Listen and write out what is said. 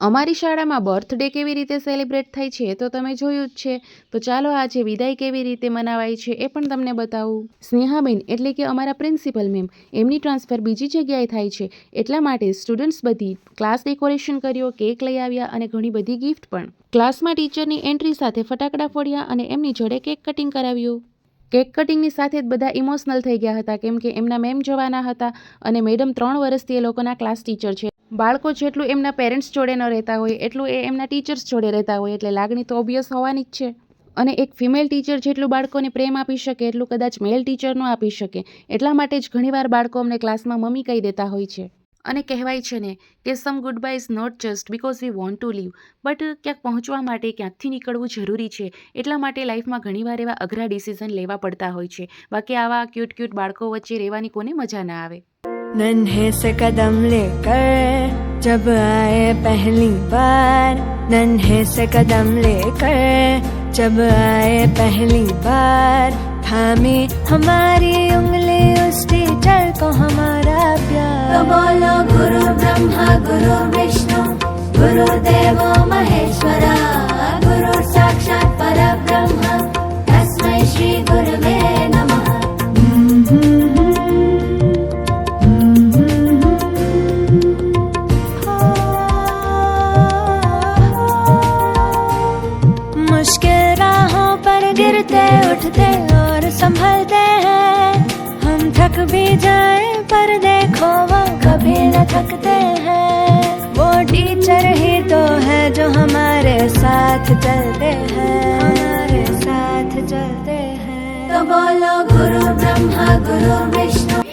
અમારી શાળામાં બર્થડે કેવી રીતે સેલિબ્રેટ થાય છે તો તમે જોયું જ છે. તો ચાલો આજે વિદાય કેવી રીતે મનાવાય છે એ પણ તમને બતાવું. સ્નેહાબેન એટલે કે અમારા પ્રિન્સિપલ મેમ, એમની ટ્રાન્સફર બીજી જગ્યાએ થાય છે, એટલા માટે સ્ટુડન્ટ્સ બધી ક્લાસ ડેકોરેશન કર્યો, કેક લઈ આવ્યા અને ઘણી બધી ગિફ્ટ પણ. ક્લાસમાં ટીચરની એન્ટ્રી સાથે ફટાકડા ફોડ્યા અને એમની જોડે કેક કટિંગ કરાવ્યું. કેક કટિંગની સાથે જ બધા ઇમોશનલ થઈ ગયા હતા, કેમ કે એમના મેમ જવાના હતા અને મેડમ 3 વર્ષથી એ લોકોના ક્લાસ ટીચર છે. બાળકો જેટલું એમના પેરેન્ટ્સ જોડે ન રહેતા હોય એટલું એ એમના ટીચર્સ જોડે રહેતા હોય, એટલે લાગણી તો ઓબ્વિયસ હોવાની જ છે. અને એક ફિમેલ ટીચર જેટલું બાળકોને પ્રેમ આપી શકે એટલું કદાચ મેલ ટીચર ન આપી શકે, એટલા માટે જ ઘણીવાર બાળકો અમને ક્લાસમાં મમ્મી કહી દેતા હોય છે. અને કહેવાય છે ને કે some goodbye is not just because we want to leave, but ક્યાંક પહોંચવા માટે ક્યાંકથી નીકળવું જરૂરી છે. એટલા માટે લાઈફમાં ઘણીવાર એવા અઘરા ડિસિઝન લેવા પડતા હોય છે. બાકી આવા ક્यूट क्यूट બાળકો વચ્ચે રહેવાની કોને મજા ના આવે. नन्हे से कदम लेकर जब आए पहली बार, नन्हे से कदम लेकर जब आए पहली बार, थामी हमारी उंगली उस टीचर को हमारा प्यार. तो बोलो गुरु ब्रह्मा गुरु विष्णु गुरुदेवो महेश्वरा, गुरु साक्षात परब्रह्म तस्मै श्री गुरुवे नमः. मुश्किल राहों पर गिरते उठते और संभलते हैं, हम थक भी जाए पर देखो वो कभी न थकते हैं. वो टीचर ही तो है जो हमारे साथ चलते हैं, हमारे साथ चलते हैं. तो बोलो गुरु ब्रह्मा गुरु विष्णु